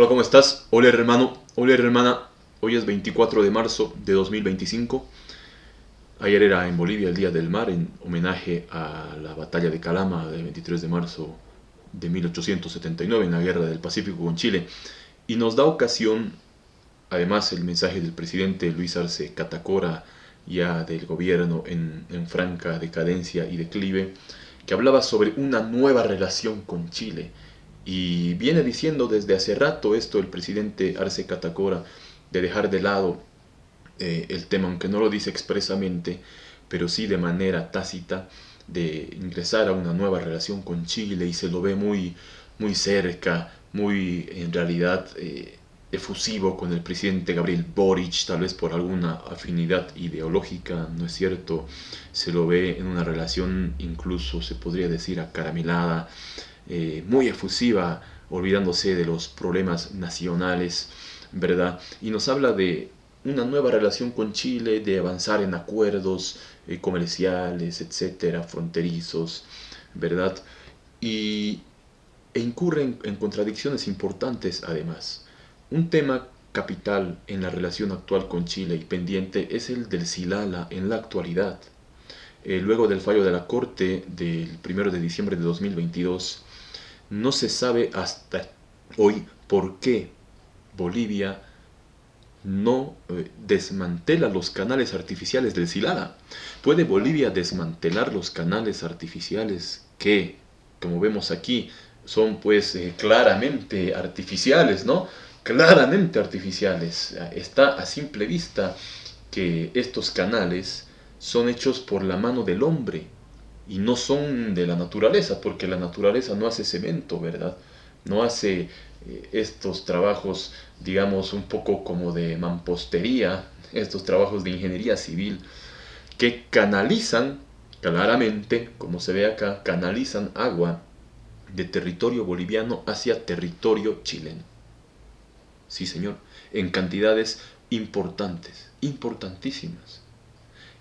Hola, ¿cómo estás? Hola, hermano. Hola, hermana. Hoy es 24 de marzo de 2025. Ayer era en Bolivia el Día del Mar en homenaje a la batalla de Calama del 23 de marzo de 1879 en la Guerra del Pacífico con Chile. Y nos da ocasión, además, el mensaje del presidente Luis Arce Catacora, ya del gobierno en franca decadencia y declive, que hablaba sobre una nueva relación con Chile. Y viene diciendo desde hace rato esto el presidente Arce Catacora, de dejar de lado el tema, aunque no lo dice expresamente, pero sí de manera tácita, de ingresar a una nueva relación con Chile, y se lo ve muy, muy cerca, muy en realidad efusivo con el presidente Gabriel Boric, tal vez por alguna afinidad ideológica, ¿no es cierto? Se lo ve en una relación incluso, se podría decir, acaramelada, muy efusiva, olvidándose de los problemas nacionales, ¿verdad? Y nos habla de una nueva relación con Chile, de avanzar en acuerdos comerciales, etcétera, fronterizos, ¿verdad? Y, incurre en contradicciones importantes además. Un tema capital en la relación actual con Chile y pendiente es el del Silala en la actualidad. Luego del fallo de la Corte del 1 de diciembre de 2022, no se sabe hasta hoy por qué Bolivia no desmantela los canales artificiales del Silala. ¿Puede Bolivia desmantelar los canales artificiales que, como vemos aquí, son pues claramente artificiales, ¿no? Claramente artificiales. Está a simple vista que estos canales son hechos por la mano del hombre y no son de la naturaleza, porque la naturaleza no hace cemento, ¿verdad? No hace estos trabajos, digamos, un poco como de mampostería, estos trabajos de ingeniería civil, que canalizan, claramente, como se ve acá, canalizan agua de territorio boliviano hacia territorio chileno. Sí, señor, en cantidades importantes, importantísimas.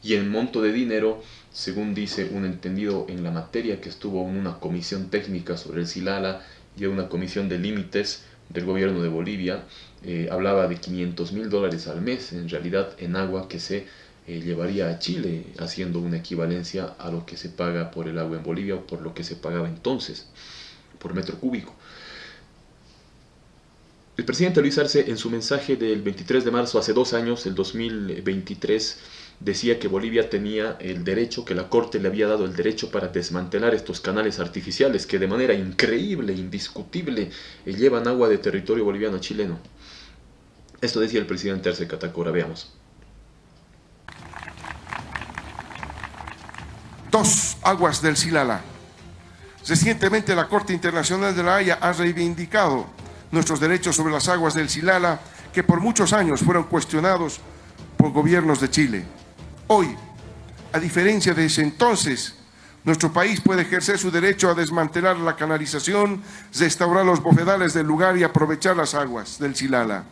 Y el monto de dinero, según dice un entendido en la materia que estuvo en una comisión técnica sobre el Silala y en una comisión de límites del gobierno de Bolivia, hablaba de $500.000 al mes, en realidad en agua que se llevaría a Chile, haciendo una equivalencia a lo que se paga por el agua en Bolivia o por lo que se pagaba entonces por metro cúbico. El presidente Luis Arce, en su mensaje del 23 de marzo, hace 2 años, el 2023, decía que Bolivia tenía el derecho, que la Corte le había dado el derecho para desmantelar estos canales artificiales que de manera increíble, indiscutible, llevan agua de territorio boliviano a chileno. Esto decía el presidente Arce Catacora, veamos. Dos aguas del Silala. Recientemente la Corte Internacional de la Haya ha reivindicado nuestros derechos sobre las aguas del Silala, que por muchos años fueron cuestionados por gobiernos de Chile. Hoy, a diferencia de ese entonces, nuestro país puede ejercer su derecho a desmantelar la canalización, restaurar los bofedales del lugar y aprovechar las aguas del Silala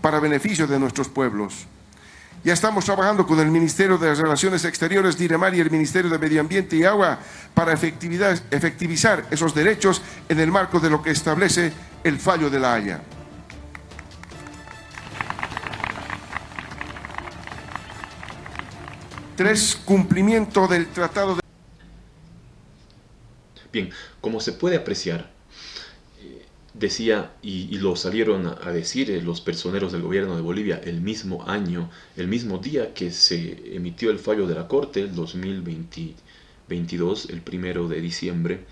para beneficio de nuestros pueblos. Ya estamos trabajando con el Ministerio de las Relaciones Exteriores, DIREMAR, y el Ministerio de Medio Ambiente y Agua para efectivizar esos derechos en el marco de lo que establece el fallo de la Haya. Tres, cumplimiento del Tratado de... Bien, como se puede apreciar, decía, y lo salieron a decir los personeros del gobierno de Bolivia el mismo año, el mismo día que se emitió el fallo de la Corte, el 2022, el 1 de diciembre,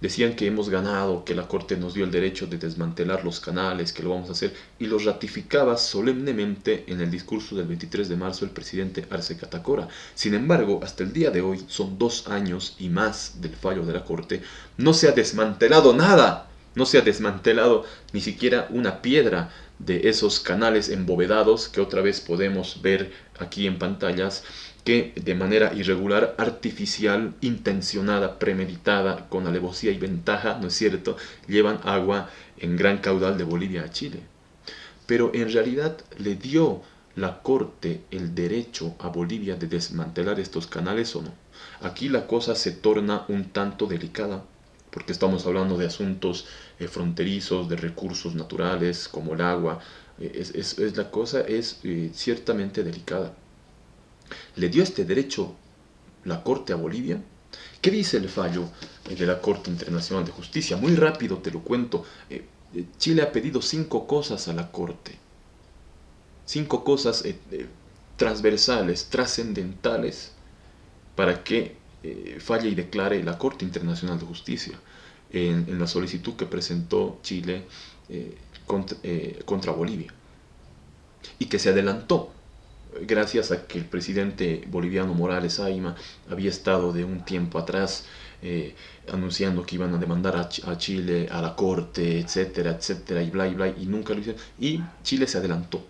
decían que hemos ganado, que la Corte nos dio el derecho de desmantelar los canales, que lo vamos a hacer, y lo ratificaba solemnemente en el discurso del 23 de marzo el presidente Arce Catacora. Sin embargo, hasta el día de hoy, son 2 años y más del fallo de la Corte, no se ha desmantelado nada. No se ha desmantelado ni siquiera una piedra de esos canales embovedados que otra vez podemos ver aquí en pantallas, que de manera irregular, artificial, intencionada, premeditada, con alevosía y ventaja, ¿no es cierto?, llevan agua en gran caudal de Bolivia a Chile. Pero en realidad le dio la Corte el derecho a Bolivia de desmantelar estos canales, ¿o no? Aquí la cosa se torna un tanto delicada, porque estamos hablando de asuntos fronterizos, de recursos naturales como el agua. La cosa es ciertamente delicada. ¿Le dio este derecho la Corte a Bolivia? ¿Qué dice el fallo de la Corte Internacional de Justicia? Muy rápido te lo cuento. Chile ha pedido 5 cosas a la Corte. 5 cosas transversales, trascendentales, para que falle y declare la Corte Internacional de Justicia en la solicitud que presentó Chile contra Bolivia. Y que se adelantó gracias a que el presidente boliviano Morales Aima había estado de un tiempo atrás anunciando que iban a demandar a Chile, a la Corte, etcétera, etcétera, y bla, y nunca lo hicieron. Y Chile se adelantó.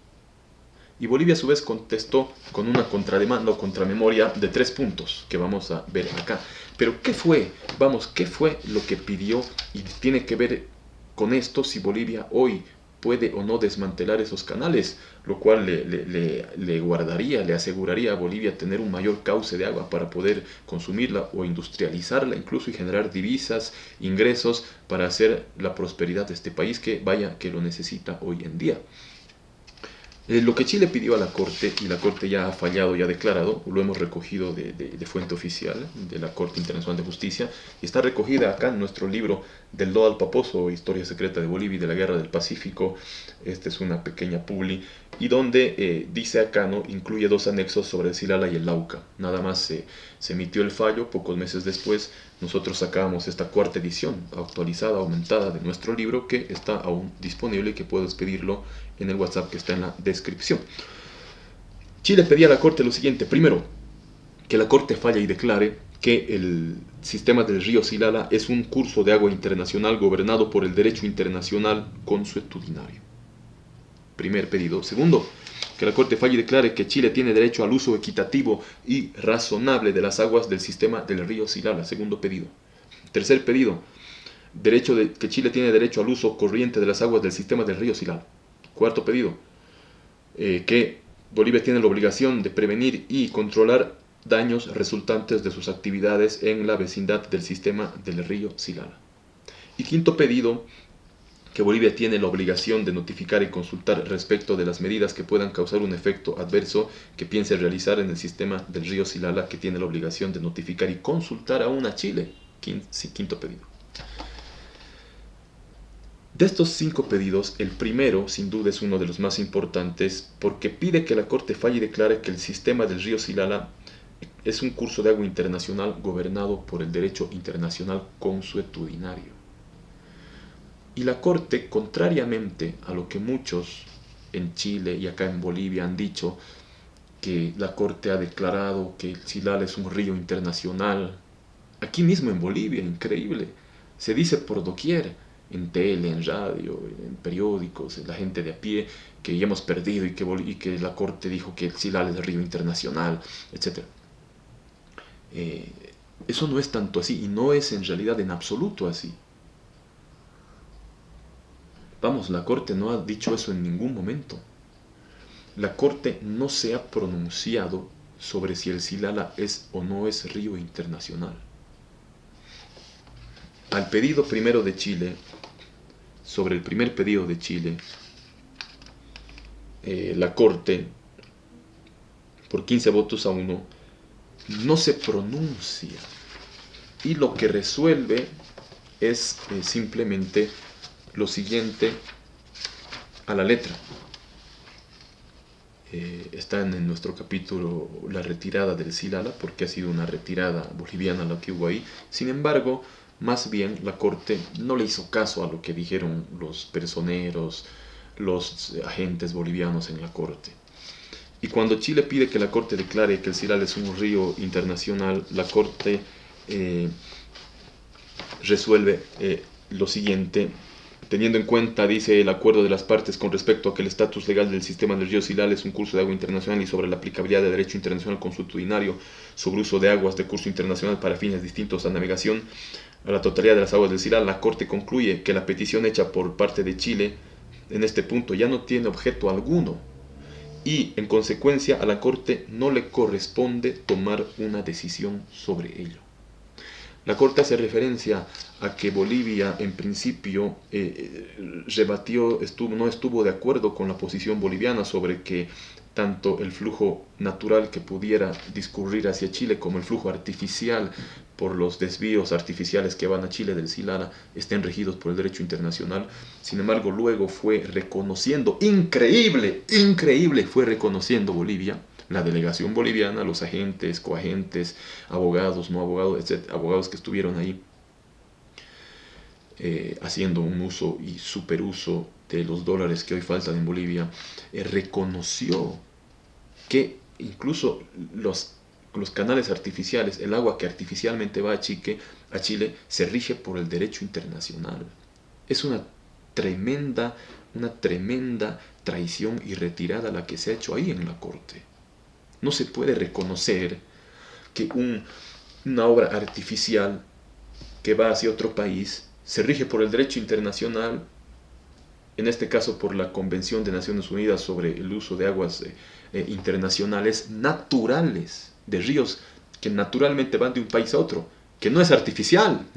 Y Bolivia a su vez contestó con una contrademanda o contramemoria de 3 puntos que vamos a ver acá. Pero ¿qué fue? ¿Qué fue lo que pidió? Y tiene que ver con esto si Bolivia hoy puede o no desmantelar esos canales, lo cual le guardaría, le aseguraría a Bolivia tener un mayor cauce de agua para poder consumirla o industrializarla incluso y generar divisas, ingresos para hacer la prosperidad de este país que lo necesita hoy en día. Lo que Chile pidió a la Corte, y la Corte ya ha fallado y ha declarado, lo hemos recogido de fuente oficial de la Corte Internacional de Justicia, y está recogida acá en nuestro libro Del Lodo al Paposo, Historia Secreta de Bolivia y de la Guerra del Pacífico. Esta es una pequeña publi, y donde dice acá, ¿no? Incluye 2 anexos sobre el Silala y el Lauca. Nada más se emitió el fallo, pocos meses después nosotros sacábamos esta 4ª edición, actualizada, aumentada de nuestro libro, que está aún disponible y que puedes pedirlo en el WhatsApp que está en la descripción. Chile pedía a la Corte lo siguiente: primero, que la Corte falle y declare que el sistema del río Silala es un curso de agua internacional gobernado por el derecho internacional consuetudinario. Primer pedido. Segundo, que la Corte falle y declare que Chile tiene derecho al uso equitativo y razonable de las aguas del sistema del río Silala. Segundo pedido. Tercer pedido, que Chile tiene derecho al uso corriente de las aguas del sistema del río Silala. Cuarto pedido, que Bolivia tiene la obligación de prevenir y controlar daños resultantes de sus actividades en la vecindad del sistema del río Silala. Y quinto pedido, que Bolivia tiene la obligación de notificar y consultar respecto de las medidas que puedan causar un efecto adverso que piense realizar en el sistema del río Silala, que tiene la obligación de notificar y consultar aún a Chile. Quinto pedido. De estos 5 pedidos, el primero, sin duda, es uno de los más importantes, porque pide que la Corte falle y declare que el sistema del río Silala es un curso de agua internacional gobernado por el derecho internacional consuetudinario. Y la Corte, contrariamente a lo que muchos en Chile y acá en Bolivia han dicho, que la Corte ha declarado que el Silala es un río internacional, aquí mismo en Bolivia, increíble, se dice por doquier, en tele, en radio, en periódicos, la gente de a pie, que ya hemos perdido y que la Corte dijo que el Silala es el río internacional, etc. Eso no es tanto así, y no es en realidad en absoluto así. Vamos, la Corte no ha dicho eso en ningún momento. La Corte no se ha pronunciado sobre si el Silala es o no es río internacional. Al pedido primero de Chile, sobre el primer pedido de Chile, la Corte, por 15 votos a 1, no se pronuncia. Y lo que resuelve es simplemente lo siguiente a la letra. Está en nuestro capítulo la retirada del Silala, porque ha sido una retirada boliviana la que hubo ahí. Sin embargo, más bien la Corte no le hizo caso a lo que dijeron los personeros, los agentes bolivianos en la Corte. Y cuando Chile pide que la Corte declare que el Silala es un río internacional, la Corte resuelve lo siguiente: teniendo en cuenta, dice, el acuerdo de las partes con respecto a que el estatus legal del sistema del río Silala es un curso de agua internacional y sobre la aplicabilidad del derecho internacional consuetudinario sobre uso de aguas de curso internacional para fines distintos a navegación a la totalidad de las aguas del Silala, la Corte concluye que la petición hecha por parte de Chile en este punto ya no tiene objeto alguno y, en consecuencia, a la Corte no le corresponde tomar una decisión sobre ello. La Corte hace referencia a que Bolivia en principio no estuvo de acuerdo con la posición boliviana sobre que tanto el flujo natural que pudiera discurrir hacia Chile como el flujo artificial por los desvíos artificiales que van a Chile del Silala estén regidos por el derecho internacional. Sin embargo, luego fue reconociendo, increíble, fue reconociendo Bolivia, la delegación boliviana, los agentes, coagentes, abogados, no abogados, etc., abogados que estuvieron ahí haciendo un uso y superuso de los dólares que hoy faltan en Bolivia, reconoció que incluso los canales artificiales, el agua que artificialmente va a Chile, se rige por el derecho internacional. Es una tremenda traición y retirada la que se ha hecho ahí en la Corte. No se puede reconocer que una obra artificial que va hacia otro país se rige por el derecho internacional, en este caso por la Convención de Naciones Unidas sobre el uso de aguas internacionales naturales, de ríos que naturalmente van de un país a otro, que no es artificial.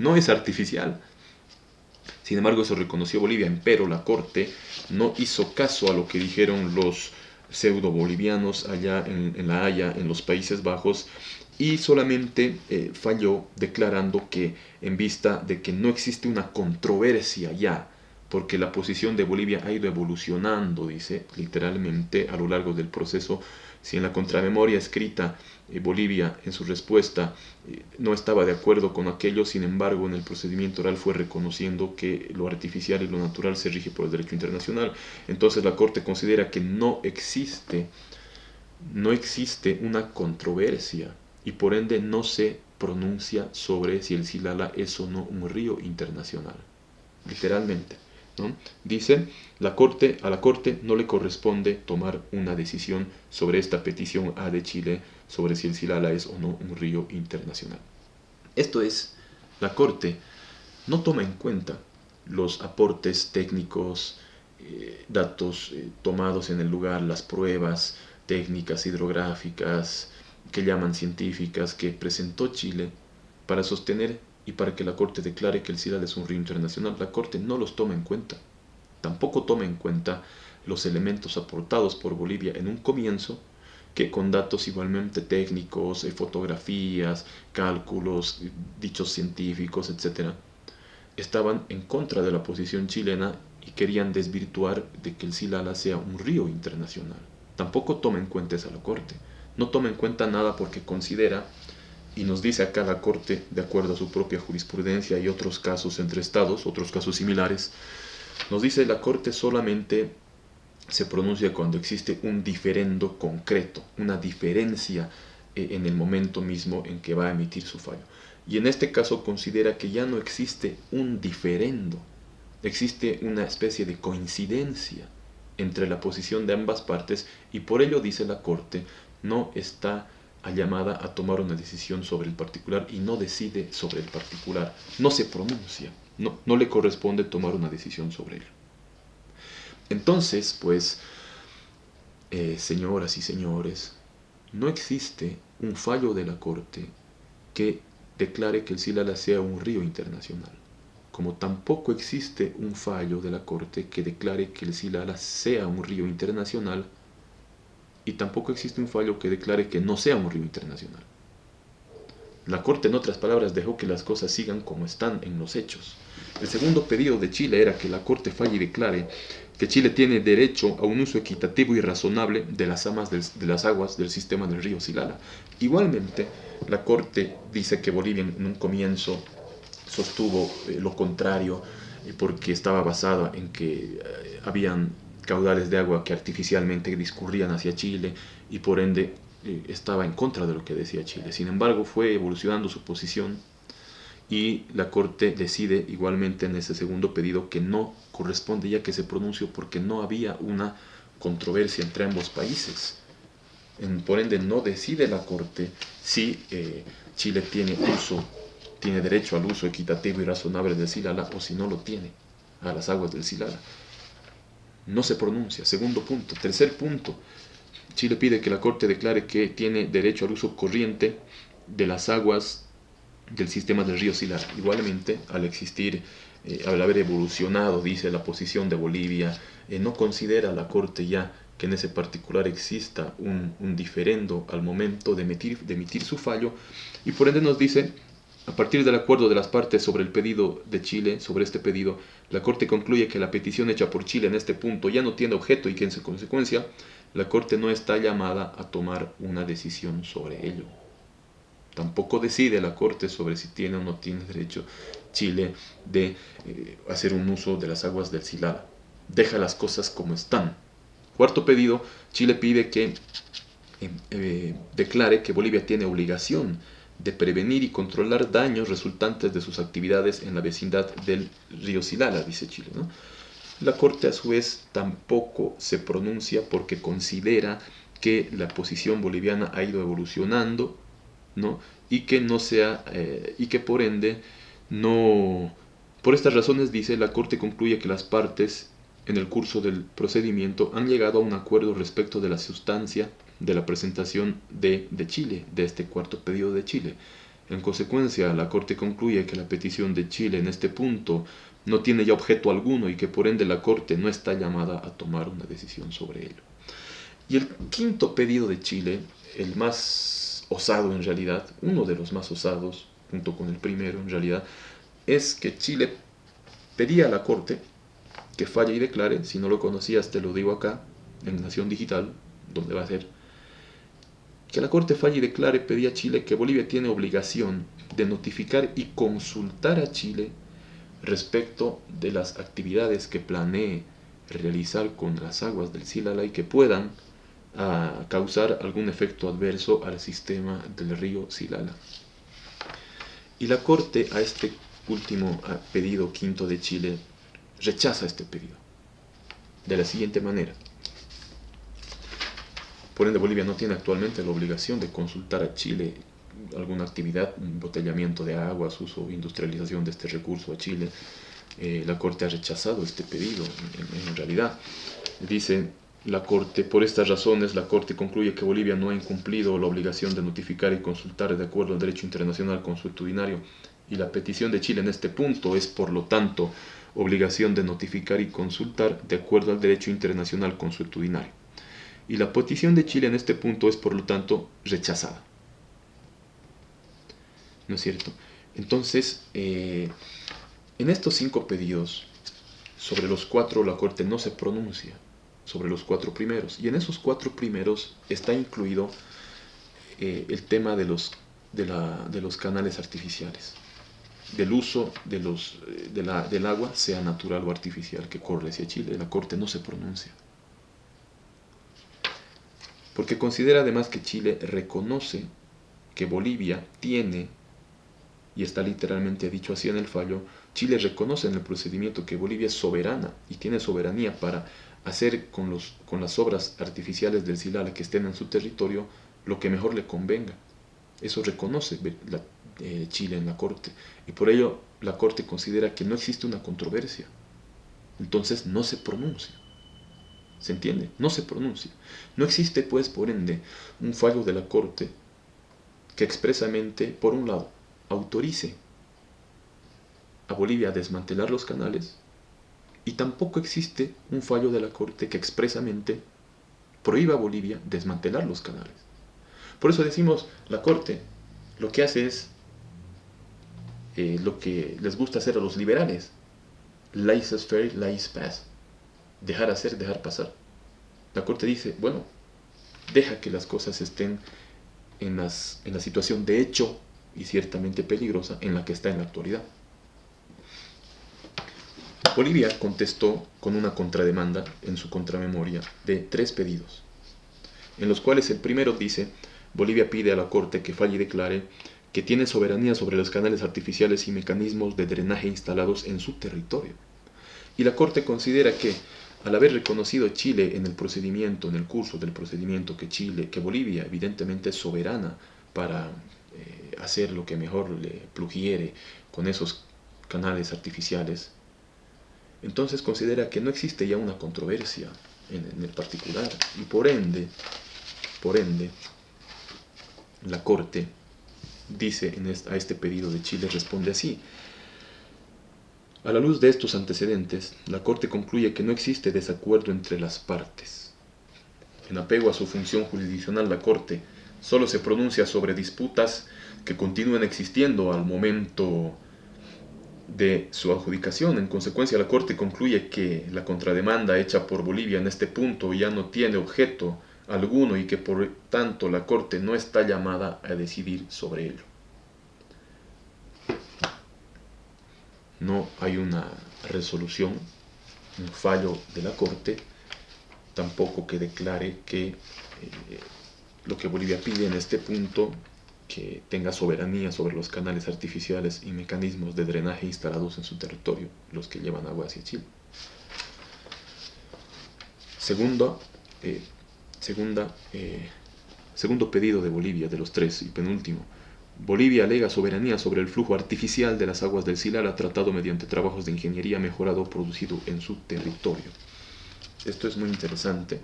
Sin embargo, eso reconoció Bolivia, pero la Corte no hizo caso a lo que dijeron los pseudo bolivianos allá en La Haya, en los Países Bajos, y solamente falló declarando que en vista de que no existe una controversia ya, porque la posición de Bolivia ha ido evolucionando, dice literalmente, a lo largo del proceso. Si en la contramemoria escrita Bolivia en su respuesta no estaba de acuerdo con aquello, sin embargo en el procedimiento oral fue reconociendo que lo artificial y lo natural se rige por el derecho internacional. Entonces la Corte considera que no existe una controversia y por ende no se pronuncia sobre si el Silala es o no un río internacional, literalmente, ¿no? Dice, a la Corte no le corresponde tomar una decisión sobre esta petición A de Chile sobre si el Silala es o no un río internacional. Esto es, la Corte no toma en cuenta los aportes técnicos, datos tomados en el lugar, las pruebas técnicas hidrográficas que llaman científicas que presentó Chile para sostener y para que la Corte declare que el Silala es un río internacional. La Corte no los toma en cuenta. Tampoco toma en cuenta los elementos aportados por Bolivia en un comienzo, que con datos igualmente técnicos, fotografías, cálculos, dichos científicos, etc., estaban en contra de la posición chilena y querían desvirtuar de que el Silala sea un río internacional. Tampoco toma en cuenta esa la Corte. No toma en cuenta nada porque considera, y nos dice acá la Corte, de acuerdo a su propia jurisprudencia y otros casos entre estados, otros casos similares, nos dice la Corte solamente se pronuncia cuando existe un diferendo concreto, una diferencia en el momento mismo en que va a emitir su fallo. Y en este caso considera que ya no existe un diferendo, existe una especie de coincidencia entre la posición de ambas partes y por ello, dice la Corte, no está llamada a tomar una decisión sobre el particular y no decide sobre el particular, no se pronuncia, no le corresponde tomar una decisión sobre él. Entonces, pues, señoras y señores, no existe un fallo de la Corte que declare que el Silala sea un río internacional, como tampoco existe un fallo de la Corte que declare que el Silala sea un río internacional y tampoco existe un fallo que declare que no sea un río internacional. La Corte, en otras palabras, dejó que las cosas sigan como están en los hechos. El segundo pedido de Chile era que la Corte falle y declare que Chile tiene derecho a un uso equitativo y razonable de las aguas del sistema del río Silala. Igualmente, la Corte dice que Bolivia en un comienzo sostuvo lo contrario porque estaba basada en que habían caudales de agua que artificialmente discurrían hacia Chile y por ende estaba en contra de lo que decía Chile. Sin embargo, fue evolucionando su posición y la Corte decide igualmente en ese segundo pedido que no corresponde ya que se pronunció porque no había una controversia entre ambos países. Por ende, no decide la Corte si Chile tiene derecho al uso equitativo y razonable del Silala o si no lo tiene, a las aguas del Silala. No se pronuncia. Segundo punto. Tercer punto. Chile pide que la Corte declare que tiene derecho al uso corriente de las aguas del sistema del río Silala. Igualmente, al haber evolucionado, dice, la posición de Bolivia, no considera la Corte ya que en ese particular exista un diferendo al momento de emitir su fallo, y por ende nos dice: a partir del acuerdo de las partes sobre el pedido de Chile, sobre este pedido, la Corte concluye que la petición hecha por Chile en este punto ya no tiene objeto y que en consecuencia la Corte no está llamada a tomar una decisión sobre ello. Tampoco decide la Corte sobre si tiene o no tiene derecho Chile de hacer un uso de las aguas del Silala. Deja las cosas como están. Cuarto pedido: Chile pide que declare que Bolivia tiene obligación de prevenir y controlar daños resultantes de sus actividades en la vecindad del río Silala, dice Chile, ¿no? La Corte, a su vez, tampoco se pronuncia porque considera que la posición boliviana ha ido evolucionando, ¿no? Y que y que por ende no. Por estas razones, dice, la Corte concluye que las partes en el curso del procedimiento han llegado a un acuerdo respecto de la sustancia de la presentación de Chile, de este cuarto pedido de Chile. En consecuencia, la Corte concluye que la petición de Chile en este punto no tiene ya objeto alguno y que por ende la Corte no está llamada a tomar una decisión sobre ello. Y el quinto pedido de Chile, el más osado en realidad, uno de los más osados, junto con el primero en realidad, es que Chile pedía a la Corte que falle y declare. Si no lo conocías, te lo digo acá, en Nación Digital, donde va a ser, que la Corte falle y declare, pedía a Chile que Bolivia tiene obligación de notificar y consultar a Chile respecto de las actividades que planee realizar con las aguas del Silala y que puedan causar algún efecto adverso al sistema del río Silala. Y la Corte, a este último pedido quinto de Chile, rechaza este pedido de la siguiente manera: por ende, Bolivia no tiene actualmente la obligación de consultar a Chile alguna actividad, embotellamiento de aguas, uso o industrialización de este recurso a Chile. La Corte ha rechazado este pedido, en realidad. Dice la Corte: por estas razones, la Corte concluye que Bolivia no ha incumplido la obligación de notificar y consultar de acuerdo al derecho internacional consuetudinario, y la petición de Chile en este punto es, por lo tanto, obligación de notificar y consultar de acuerdo al derecho internacional consuetudinario. Y la petición de Chile en este punto es, por lo tanto, rechazada. ¿No es cierto? Entonces, en estos 5 pedidos, sobre los 4 la Corte no se pronuncia, sobre los 4 primeros. Y en esos 4 primeros está incluido el tema de los canales artificiales, del uso del agua, sea natural o artificial, que corre hacia Chile. La Corte no se pronuncia, porque considera además que Chile reconoce que Bolivia tiene, y está literalmente dicho así en el fallo, Chile reconoce en el procedimiento que Bolivia es soberana y tiene soberanía para hacer con las obras artificiales del Silala que estén en su territorio lo que mejor le convenga. Eso reconoce Chile en la Corte, y por ello la Corte considera que no existe una controversia. Entonces no se pronuncia. ¿Se entiende? No se pronuncia. No existe, pues, por ende, un fallo de la Corte que expresamente, por un lado, autorice a Bolivia a desmantelar los canales, y tampoco existe un fallo de la Corte que expresamente prohíba a Bolivia desmantelar los canales. Por eso decimos, la Corte lo que hace es lo que les gusta hacer a los liberales: laissez-faire, laissez-passer. Dejar hacer, dejar pasar. La Corte dice, bueno, deja que las cosas estén en la situación de hecho y ciertamente peligrosa en la que está en la actualidad. Bolivia contestó con una contrademanda en su contramemoria de 3 pedidos, en los cuales el primero dice: Bolivia pide a la Corte que falle y declare que tiene soberanía sobre los canales artificiales y mecanismos de drenaje instalados en su territorio. Y la Corte considera que, al haber reconocido Chile en el procedimiento, en el curso del procedimiento, que Bolivia evidentemente es soberana para hacer lo que mejor le plugiere con esos canales artificiales, entonces considera que no existe ya una controversia en el particular, y por ende, la Corte dice a este pedido de Chile, responde así: a la luz de estos antecedentes, la Corte concluye que no existe desacuerdo entre las partes. En apego a su función jurisdiccional, la Corte solo se pronuncia sobre disputas que continúen existiendo al momento de su adjudicación. En consecuencia, la Corte concluye que la contrademanda hecha por Bolivia en este punto ya no tiene objeto alguno y que por tanto la Corte no está llamada a decidir sobre ello. No hay una resolución, un fallo de la Corte, tampoco que declare que lo que Bolivia pide en este punto, que tenga soberanía sobre los canales artificiales y mecanismos de drenaje instalados en su territorio, los que llevan agua hacia Chile. Segundo pedido de Bolivia, de los tres, y penúltimo. Bolivia alega soberanía sobre el flujo artificial de las aguas del Silala tratado mediante trabajos de ingeniería mejorado producido en su territorio. Esto es muy interesante.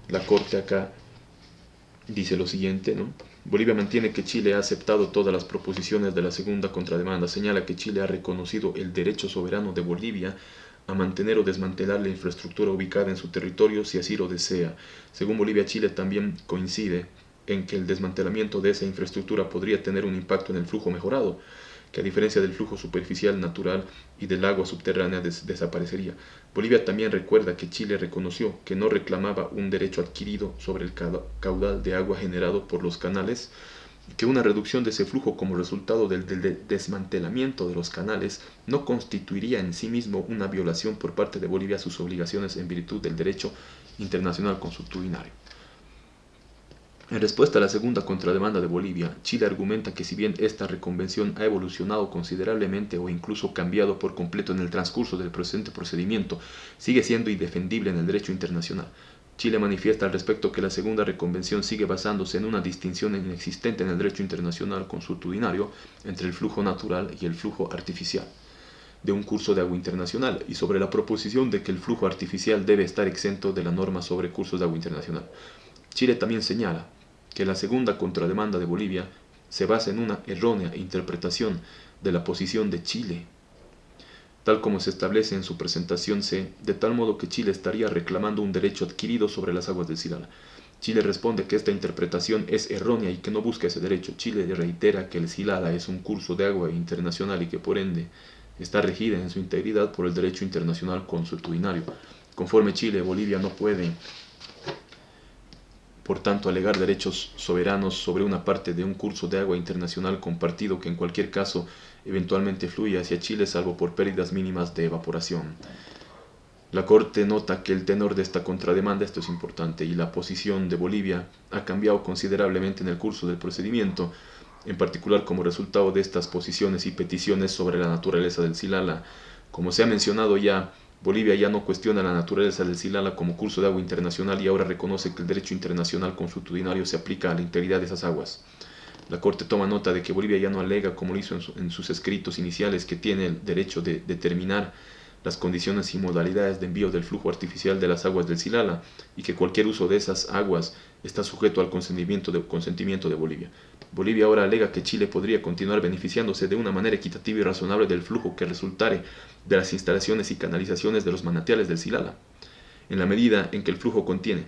La Corte acá dice lo siguiente, ¿no? Bolivia mantiene que Chile ha aceptado todas las proposiciones de la segunda contrademanda. Señala que Chile ha reconocido el derecho soberano de Bolivia a mantener o desmantelar la infraestructura ubicada en su territorio si así lo desea. Según Bolivia, Chile también coincide en que el desmantelamiento de esa infraestructura podría tener un impacto en el flujo mejorado, que a diferencia del flujo superficial natural y del agua subterránea desaparecería. Bolivia también recuerda que Chile reconoció que no reclamaba un derecho adquirido sobre el caudal de agua generado por los canales, que una reducción de ese flujo como resultado del desmantelamiento de los canales no constituiría en sí mismo una violación por parte de Bolivia a sus obligaciones en virtud del derecho internacional consuetudinario. En respuesta a la segunda contrademanda de Bolivia, Chile argumenta que si bien esta reconvención ha evolucionado considerablemente o incluso cambiado por completo en el transcurso del presente procedimiento, sigue siendo indefendible en el derecho internacional. Chile manifiesta al respecto que la segunda reconvención sigue basándose en una distinción inexistente en el derecho internacional consuetudinario entre el flujo natural y el flujo artificial de un curso de agua internacional y sobre la proposición de que el flujo artificial debe estar exento de la norma sobre cursos de agua internacional. Chile también señala que la segunda contrademanda de Bolivia se basa en una errónea interpretación de la posición de Chile, tal como se establece en su presentación C, de tal modo que Chile estaría reclamando un derecho adquirido sobre las aguas del Silala. Chile responde que esta interpretación es errónea y que no busca ese derecho. Chile reitera que el Silala es un curso de agua internacional y que por ende está regida en su integridad por el derecho internacional consuetudinario. Conforme Chile, Bolivia no puede por tanto alegar derechos soberanos sobre una parte de un curso de agua internacional compartido que en cualquier caso eventualmente fluye hacia Chile salvo por pérdidas mínimas de evaporación. La Corte nota que el tenor de esta contrademanda, esto es importante, y la posición de Bolivia ha cambiado considerablemente en el curso del procedimiento, en particular como resultado de estas posiciones y peticiones sobre la naturaleza del Silala. Como se ha mencionado ya, Bolivia ya no cuestiona la naturaleza del Silala como curso de agua internacional y ahora reconoce que el derecho internacional consuetudinario se aplica a la integridad de esas aguas. La Corte toma nota de que Bolivia ya no alega, como lo hizo en sus escritos iniciales, que tiene el derecho de determinar las condiciones y modalidades de envío del flujo artificial de las aguas del Silala y que cualquier uso de esas aguas está sujeto al consentimiento de Bolivia. Bolivia ahora alega que Chile podría continuar beneficiándose de una manera equitativa y razonable del flujo que resultare de las instalaciones y canalizaciones de los manantiales del Silala, en la medida en que el flujo continúe.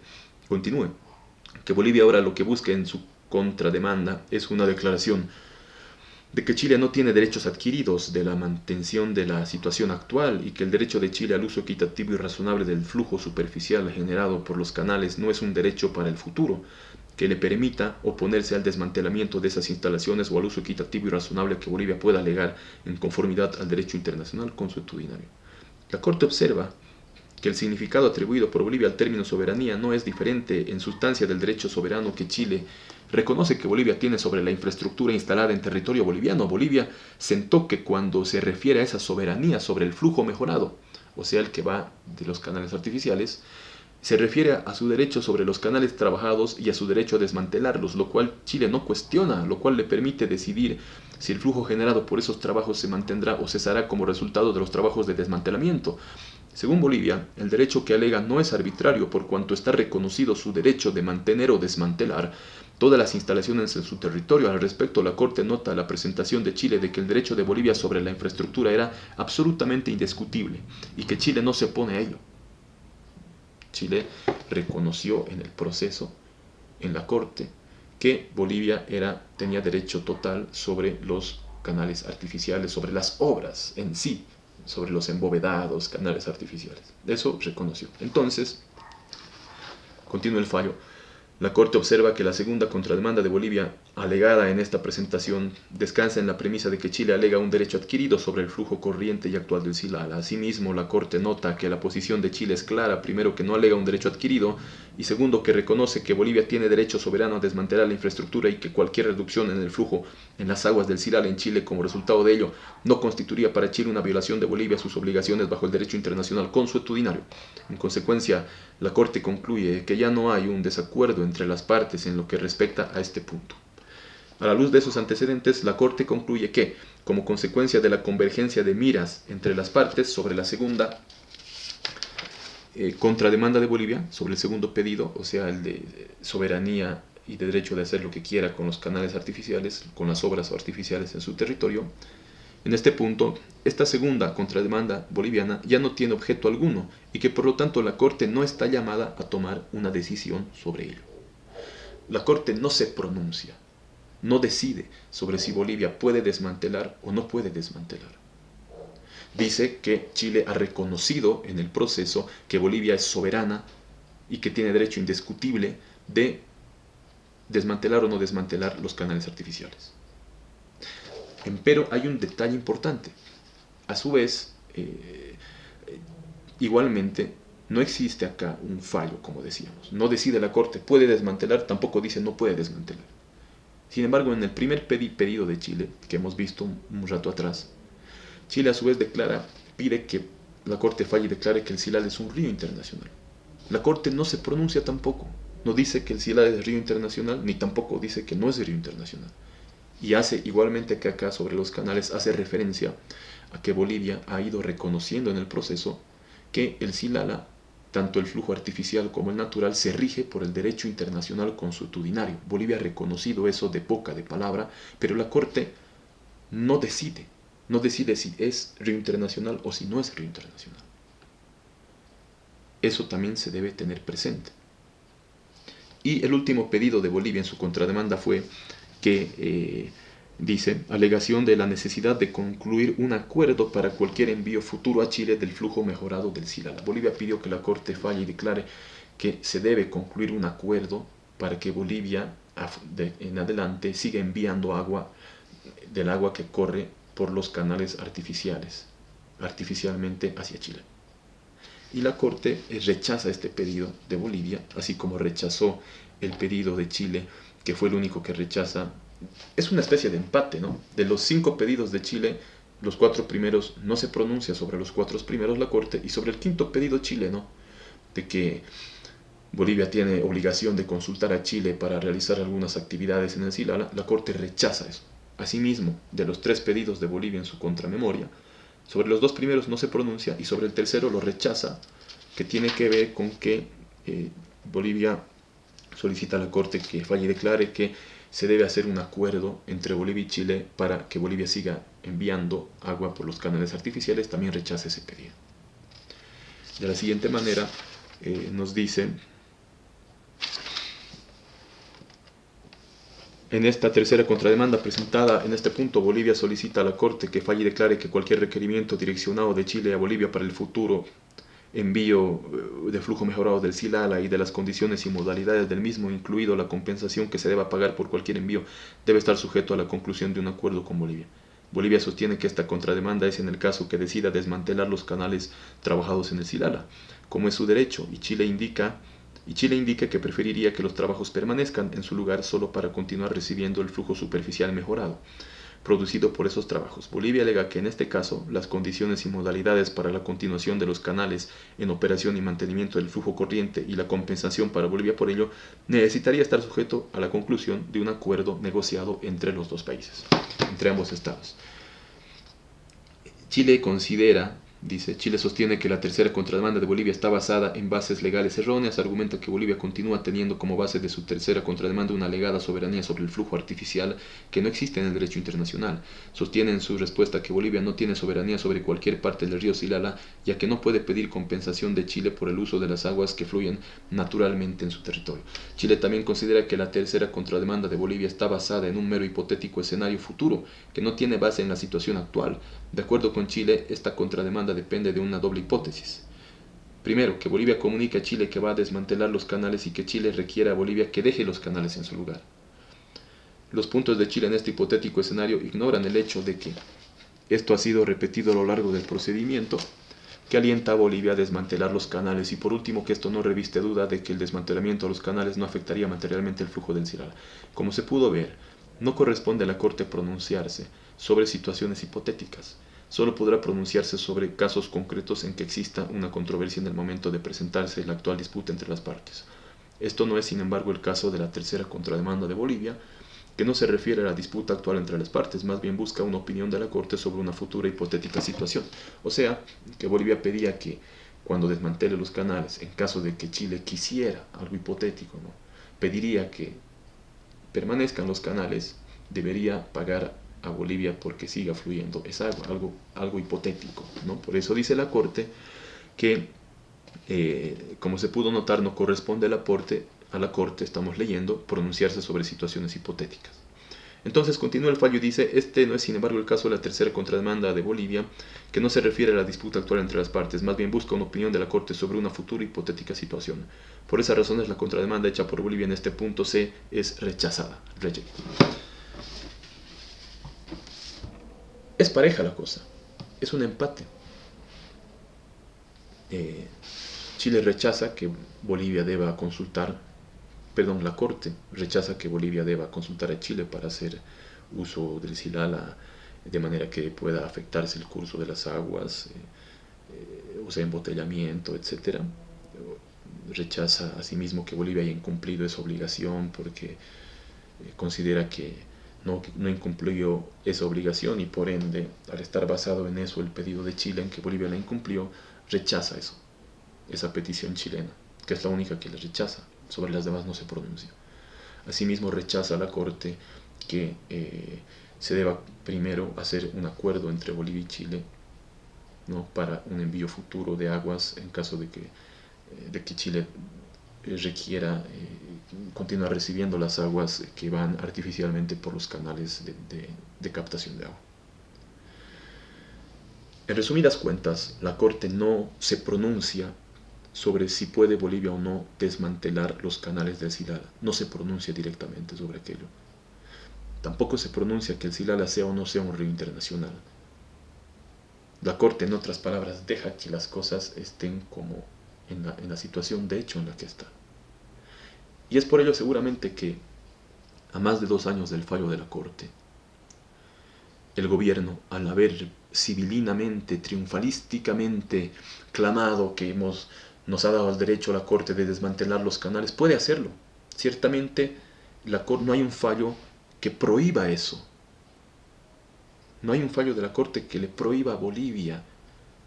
Que Bolivia ahora lo que busca en su contrademanda es una declaración de que Chile no tiene derechos adquiridos de la mantención de la situación actual y que el derecho de Chile al uso equitativo y razonable del flujo superficial generado por los canales no es un derecho para el futuro que le permita oponerse al desmantelamiento de esas instalaciones o al uso equitativo y razonable que Bolivia pueda alegar en conformidad al derecho internacional consuetudinario. La Corte observa que el significado atribuido por Bolivia al término soberanía no es diferente en sustancia del derecho soberano que Chile reconoce que Bolivia tiene sobre la infraestructura instalada en territorio boliviano. Bolivia sentó que cuando se refiere a esa soberanía sobre el flujo mejorado, o sea, el que va de los canales artificiales, se refiere a su derecho sobre los canales trabajados y a su derecho a desmantelarlos, lo cual Chile no cuestiona, lo cual le permite decidir si el flujo generado por esos trabajos se mantendrá o cesará como resultado de los trabajos de desmantelamiento. Según Bolivia, el derecho que alega no es arbitrario por cuanto está reconocido su derecho de mantener o desmantelar todas las instalaciones en su territorio. Al respecto, la Corte nota la presentación de Chile de que el derecho de Bolivia sobre la infraestructura era absolutamente indiscutible y que Chile no se opone a ello. Chile reconoció en el proceso, en la Corte, que Bolivia tenía derecho total sobre los canales artificiales, sobre las obras en sí, sobre los embovedados canales artificiales. Eso reconoció. Entonces, continúa el fallo. La Corte observa que la segunda contrademanda de Bolivia, alegada en esta presentación, descansa en la premisa de que Chile alega un derecho adquirido sobre el flujo corriente y actual del Silala. Asimismo, la Corte nota que la posición de Chile es clara, primero que no alega un derecho adquirido, y segundo que reconoce que Bolivia tiene derecho soberano a desmantelar la infraestructura y que cualquier reducción en el flujo en las aguas del Silala en Chile como resultado de ello no constituiría para Chile una violación de Bolivia a sus obligaciones bajo el derecho internacional consuetudinario. En consecuencia, la Corte concluye que ya no hay un desacuerdo entre las partes en lo que respecta a este punto. A la luz de esos antecedentes, la Corte concluye que, como consecuencia de la convergencia de miras entre las partes sobre la segunda contrademanda de Bolivia, sobre el segundo pedido, o sea, el de soberanía y de derecho de hacer lo que quiera con los canales artificiales, con las obras artificiales en su territorio, en este punto, esta segunda contrademanda boliviana ya no tiene objeto alguno y que por lo tanto la Corte no está llamada a tomar una decisión sobre ello. La Corte no se pronuncia, no decide sobre si Bolivia puede desmantelar o no puede desmantelar. Dice que Chile ha reconocido en el proceso que Bolivia es soberana y que tiene derecho indiscutible de desmantelar o no desmantelar los canales artificiales. Empero hay un detalle importante. A su vez, igualmente, no existe acá un fallo, como decíamos. No decide la Corte, puede desmantelar, tampoco dice no puede desmantelar. Sin embargo, en el primer pedido de Chile, que hemos visto un rato atrás, Chile a su vez pide que la Corte falle y declare que el Silala es un río internacional. La Corte no se pronuncia tampoco, no dice que el Silala es río internacional, ni tampoco dice que no es río internacional. Y hace, igualmente que acá sobre los canales, hace referencia a que Bolivia ha ido reconociendo en el proceso que el Silala, tanto el flujo artificial como el natural, se rige por el derecho internacional consuetudinario. Bolivia ha reconocido eso de boca, de palabra, pero la Corte no decide si es río internacional o si no es río internacional. Eso también se debe tener presente. Y el último pedido de Bolivia en su contrademanda fue que dice, alegación de la necesidad de concluir un acuerdo para cualquier envío futuro a Chile del flujo mejorado del Silala. Bolivia pidió que la Corte falle y declare que se debe concluir un acuerdo para que Bolivia en adelante siga enviando del agua que corre por los canales artificialmente hacia Chile. Y la Corte rechaza este pedido de Bolivia, así como rechazó el pedido de Chile, que fue el único que rechaza. Es una especie de empate, ¿no? De los 5 pedidos de Chile, los 4 primeros no se pronuncia sobre los 4 primeros la Corte, y sobre el quinto pedido chileno, de que Bolivia tiene obligación de consultar a Chile para realizar algunas actividades en el Silala, la Corte rechaza eso. Asimismo, de los 3 pedidos de Bolivia en su contramemoria, sobre los 2 primeros no se pronuncia y sobre el tercero lo rechaza, que tiene que ver con que Bolivia solicita a la Corte que falle y declare que se debe hacer un acuerdo entre Bolivia y Chile para que Bolivia siga enviando agua por los canales artificiales. También rechaza ese pedido. De la siguiente manera nos dice: en esta tercera contrademanda presentada en este punto, Bolivia solicita a la Corte que falle y declare que cualquier requerimiento direccionado de Chile a Bolivia para el futuro envío de flujo mejorado del Silala y de las condiciones y modalidades del mismo, incluido la compensación que se deba pagar por cualquier envío, debe estar sujeto a la conclusión de un acuerdo con Bolivia. Bolivia sostiene que esta contrademanda es en el caso que decida desmantelar los canales trabajados en el Silala, como es su derecho, y Chile indica que preferiría que los trabajos permanezcan en su lugar solo para continuar recibiendo el flujo superficial mejorado producido por esos trabajos. Bolivia alega que en este caso las condiciones y modalidades para la continuación de los canales en operación y mantenimiento del flujo corriente y la compensación para Bolivia por ello necesitaría estar sujeto a la conclusión de un acuerdo negociado entre los dos países, entre ambos estados. Chile considera Dice, Chile sostiene que la tercera contrademanda de Bolivia está basada en bases legales erróneas, argumenta que Bolivia continúa teniendo como base de su tercera contrademanda una alegada soberanía sobre el flujo artificial que no existe en el derecho internacional. Sostiene en su respuesta que Bolivia no tiene soberanía sobre cualquier parte del río Silala, ya que no puede pedir compensación de Chile por el uso de las aguas que fluyen naturalmente en su territorio. Chile también considera que la tercera contrademanda de Bolivia está basada en un mero hipotético escenario futuro, que no tiene base en la situación actual. De acuerdo con Chile, esta contrademanda depende de una doble hipótesis. Primero, que Bolivia comunique a Chile que va a desmantelar los canales y que Chile requiera a Bolivia que deje los canales en su lugar. Los puntos de Chile en este hipotético escenario ignoran el hecho de que esto ha sido repetido a lo largo del procedimiento, que alienta a Bolivia a desmantelar los canales, y por último que esto no reviste duda de que el desmantelamiento de los canales no afectaría materialmente el flujo del Silala. Como se pudo ver, no corresponde a la Corte pronunciarse sobre situaciones hipotéticas. Solo podrá pronunciarse sobre casos concretos en que exista una controversia en el momento de presentarse la actual disputa entre las partes. Esto no es, sin embargo, el caso de la tercera contrademanda de Bolivia, que no se refiere a la disputa actual entre las partes, más bien busca una opinión de la Corte sobre una futura hipotética situación. O sea, que Bolivia pedía que cuando desmantele los canales, en caso de que Chile quisiera algo hipotético, ¿no?, pediría que permanezcan los canales, debería pagar a Bolivia porque siga fluyendo esa agua, algo hipotético, ¿no? Por eso dice la Corte que, como se pudo notar, no corresponde a la Corte, estamos leyendo, pronunciarse sobre situaciones hipotéticas. Entonces continúa el fallo y dice, este no es sin embargo el caso de la tercera contrademanda de Bolivia, que no se refiere a la disputa actual entre las partes, más bien busca una opinión de la Corte sobre una futura hipotética situación. Por esas razones la contrademanda hecha por Bolivia en este punto C es rechazada. Es pareja la cosa, es un empate. Chile rechaza que Bolivia deba consultar, la Corte rechaza que Bolivia deba consultar a Chile para hacer uso del Silala de manera que pueda afectarse el curso de las aguas, o sea, embotellamiento, etc. Rechaza asimismo que Bolivia haya incumplido esa obligación porque considera que no incumplió esa obligación y por ende, al estar basado en eso el pedido de Chile en que Bolivia la incumplió, rechaza esa petición chilena, que es la única que le rechaza, sobre las demás no se pronuncia. Asimismo rechaza a la Corte que se deba primero hacer un acuerdo entre Bolivia y Chile, ¿no?, para un envío futuro de aguas en caso de que Chile requiera continuar recibiendo las aguas que van artificialmente por los canales de captación de agua. En resumidas cuentas, la Corte no se pronuncia sobre si puede Bolivia o no desmantelar los canales del Silala. No se pronuncia directamente sobre aquello. Tampoco se pronuncia que el Silala sea o no sea un río internacional. La Corte, en otras palabras, deja que las cosas estén como en la situación de hecho en la que está. Y es por ello seguramente que, a más de 2 años del fallo de la Corte, el gobierno, al haber civilinamente, triunfalísticamente clamado que nos ha dado el derecho a la Corte de desmantelar los canales, puede hacerlo. Ciertamente no hay un fallo que prohíba eso. No hay un fallo de la Corte que le prohíba a Bolivia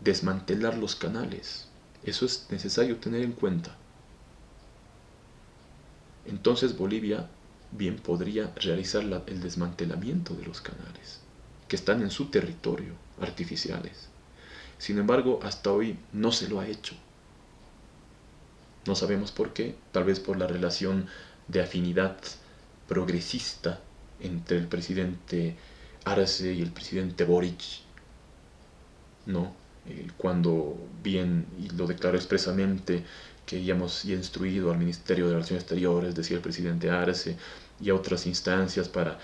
desmantelar los canales. Eso es necesario tener en cuenta. Entonces Bolivia bien podría realizar el desmantelamiento de los canales que están en su territorio, artificiales. Sin embargo, hasta hoy no se lo ha hecho. No sabemos por qué, tal vez por la relación de afinidad progresista entre el presidente Arce y el presidente Boric, ¿no? Cuando bien, y lo declaró expresamente, que ya hemos instruido al Ministerio de Relaciones Exteriores, decía el presidente Arce, y a otras instancias para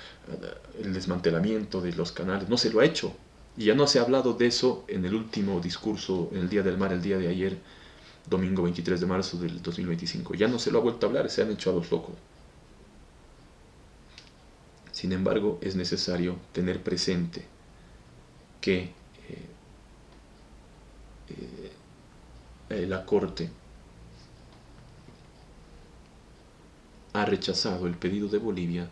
el desmantelamiento de los canales, no se lo ha hecho. Y ya no se ha hablado de eso en el último discurso, en el Día del Mar, el día de ayer, domingo 23 de marzo del 2025. Ya no se lo ha vuelto a hablar, se han hecho a los locos. Sin embargo, es necesario tener presente que la Corte ha rechazado el pedido de Bolivia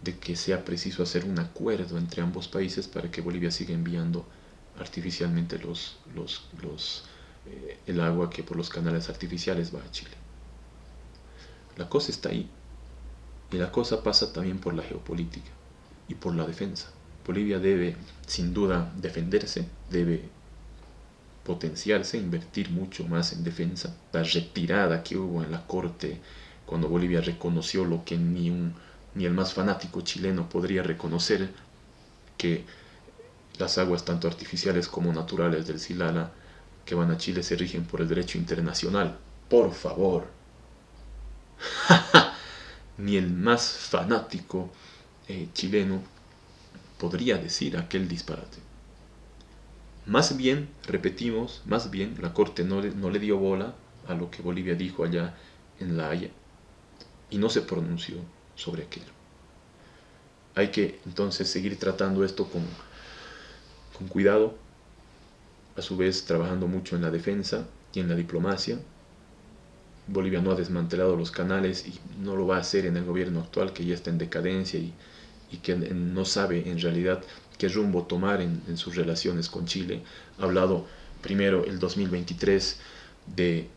de que sea preciso hacer un acuerdo entre ambos países para que Bolivia siga enviando artificialmente el agua que por los canales artificiales va a Chile. La cosa está ahí. Y la cosa pasa también por la geopolítica y por la defensa. Bolivia debe, sin duda, defenderse, debe potenciarse, invertir mucho más en defensa. La retirada que hubo en la corte cuando Bolivia reconoció lo que ni el más fanático chileno podría reconocer, que las aguas tanto artificiales como naturales del Silala que van a Chile se rigen por el derecho internacional. Por favor. Ni el más fanático chileno podría decir aquel disparate. Más bien, repetimos, más bien la Corte no le dio bola a lo que Bolivia dijo allá en La Haya y no se pronunció sobre aquello. Hay que entonces seguir tratando esto con cuidado, a su vez trabajando mucho en la defensa y en la diplomacia. Bolivia no ha desmantelado los canales y no lo va a hacer en el gobierno actual, que ya está en decadencia y que no sabe en realidad qué rumbo tomar en sus relaciones con Chile. Ha hablado primero el 2023 de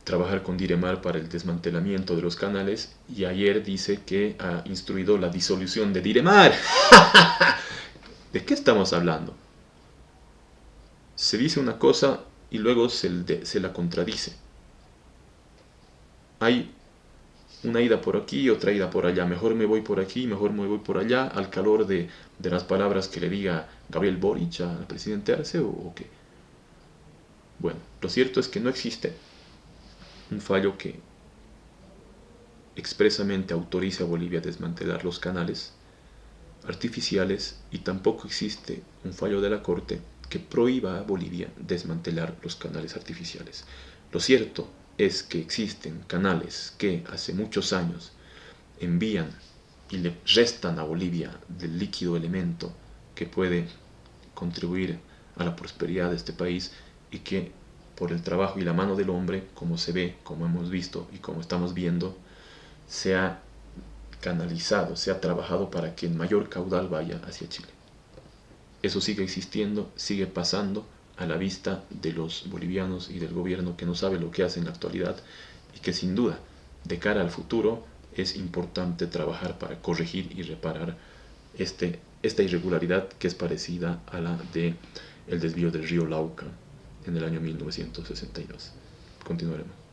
trabajar con Diremar para el desmantelamiento de los canales y ayer dice que ha instruido la disolución de Diremar. ¿De qué estamos hablando? Se dice una cosa y luego se la contradice. Hay una ida por aquí y otra ida por allá. Mejor me voy por aquí, mejor me voy por allá, al calor de las palabras que le diga Gabriel Boric al presidente Arce o qué. Bueno, lo cierto es que no existe un fallo que expresamente autorice a Bolivia a desmantelar los canales artificiales y tampoco existe un fallo de la Corte que prohíba a Bolivia desmantelar los canales artificiales. Lo cierto es que existen canales que hace muchos años envían y le restan a Bolivia del líquido elemento que puede contribuir a la prosperidad de este país y que por el trabajo y la mano del hombre, como se ve, como hemos visto y como estamos viendo, se ha canalizado, se ha trabajado para que el mayor caudal vaya hacia Chile. Eso sigue existiendo, sigue pasando a la vista de los bolivianos y del gobierno que no sabe lo que hace en la actualidad y que sin duda, de cara al futuro, es importante trabajar para corregir y reparar esta irregularidad que es parecida a la del desvío del río Lauca en el año 1962. Continuaremos.